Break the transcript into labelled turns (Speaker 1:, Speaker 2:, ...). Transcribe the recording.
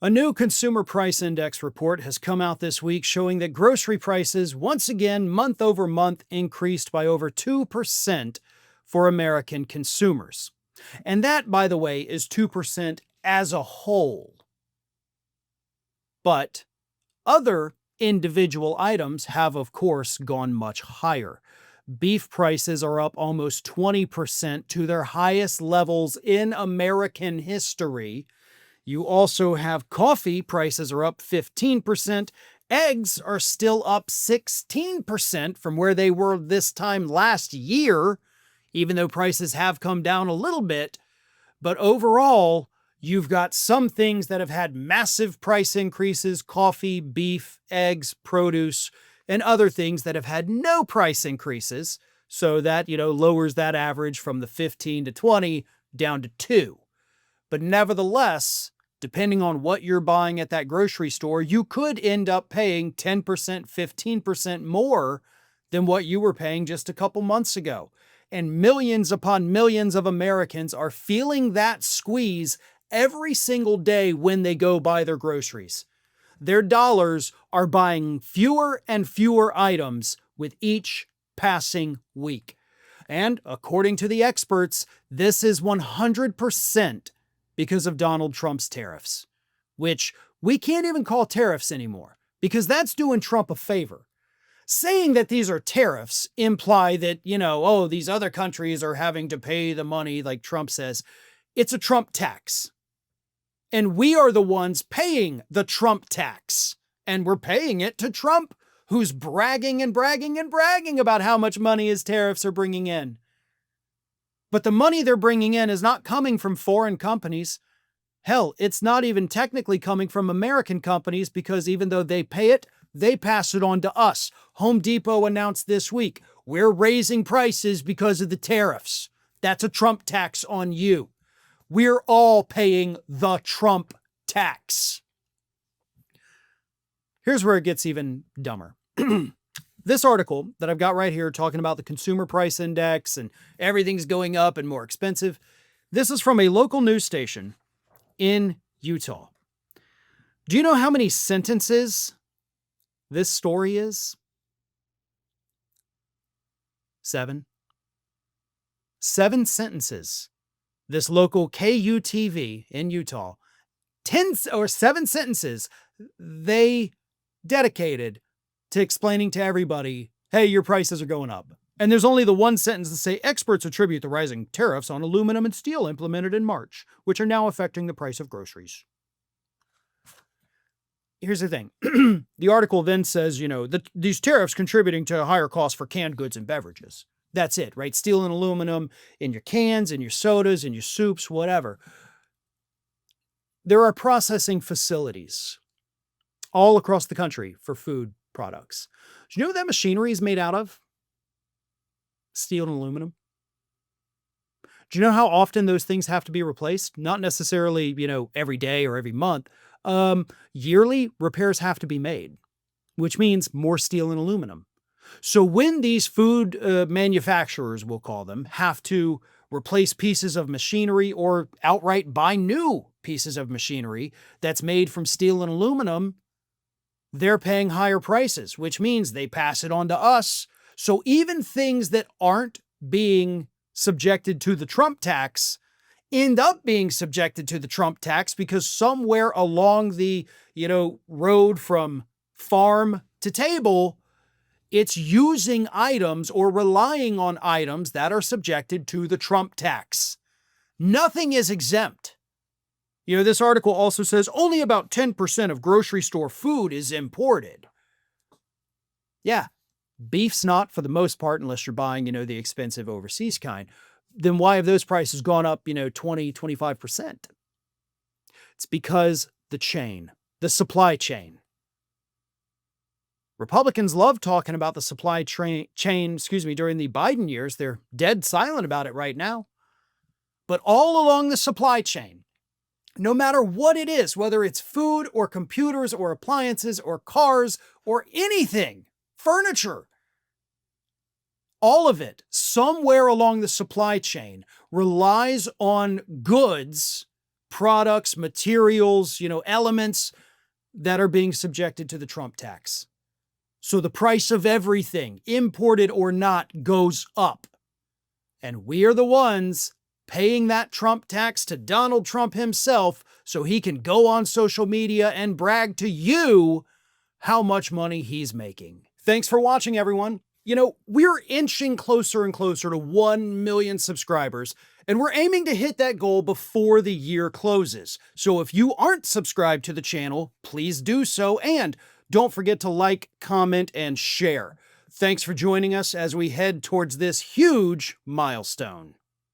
Speaker 1: A new consumer price index report has come out this week showing that grocery prices once again month over month increased by over 2% for American consumers. And that, by the way, is 2% as a whole. But other individual items have, of course, gone much higher. Beef prices are up almost 20% to their highest levels in American history. You also have coffee prices are up 15%. Eggs are still up 16% from where they were this time last year, even though prices have come down a little bit. But overall, you've got some things that have had massive price increases: coffee, beef, eggs, produce, and other things that have had no price increases. So that, lowers that average from the 15 to 20 down to 2. But nevertheless, depending on what you're buying at that grocery store, you could end up paying 10%, 15% more than what you were paying just a couple months ago. And millions upon millions of Americans are feeling that squeeze every single day when they go buy their groceries. Their dollars are buying fewer and fewer items with each passing week. And according to the experts, this is 100% because of Donald Trump's tariffs, which we can't even call tariffs anymore because that's doing Trump a favor. Saying that these are tariffs imply that, these other countries are having to pay the money like Trump says. It's a Trump tax. And we are the ones paying the Trump tax. And we're paying it to Trump, who's bragging and bragging and bragging about how much money his tariffs are bringing in. But the money they're bringing in is not coming from foreign companies. Hell, it's not even technically coming from American companies because even though they pay it, they pass it on to us. Home Depot announced this week, we're raising prices because of the tariffs. That's a Trump tax on you. We're all paying the Trump tax. Here's where it gets even dumber. This article that I've got right here talking about the consumer price index and everything's going up and more expensive. This is from a local news station in Utah. Do you know how many sentences this story is? 7. 7 sentences. This local KUTV in Utah, 7 sentences they dedicated to explaining to everybody, hey, your prices are going up. And there's only the one sentence that say experts attribute the rising tariffs on aluminum and steel implemented in March, which are now affecting the price of groceries. Here's the thing. The article then says, these tariffs contributing to a higher cost for canned goods and beverages. That's it, right? Steel and aluminum in your cans, in your sodas, in your soups, whatever. There are processing facilities all across the country for food products. Do you know what that machinery is made out of? Steel and aluminum. Do you know how often those things have to be replaced? Not necessarily, every day or every month. Yearly repairs have to be made, which means more steel and aluminum. So when these food manufacturers, we'll call them, have to replace pieces of machinery or outright buy new pieces of machinery that's made from steel and aluminum, they're paying higher prices, which means they pass it on to us. So even things that aren't being subjected to the Trump tax end up being subjected to the Trump tax because somewhere along the, road from farm to table, it's using items or relying on items that are subjected to the Trump tax. Nothing is exempt. This article also says only about 10% of grocery store food is imported. Yeah, beef's not for the most part, unless you're buying, the expensive overseas kind. Then why have those prices gone up, 20, 25%? It's because the supply chain. Republicans love talking about the supply chain, during the Biden years. They're dead silent about it right now. But all along the supply chain, no matter what it is, whether it's food or computers or appliances or cars or anything, furniture, all of it, somewhere along the supply chain, relies on goods products, materials, elements that are being subjected to the Trump tax. So the price of everything, imported or not, goes up. And we are the ones paying that Trump tax to Donald Trump himself so he can go on social media and brag to you how much money he's making. Thanks for watching, everyone. We're inching closer and closer to 1 million subscribers, and we're aiming to hit that goal before the year closes. So if you aren't subscribed to the channel, please do so, and don't forget to like, comment, and share. Thanks for joining us as we head towards this huge milestone.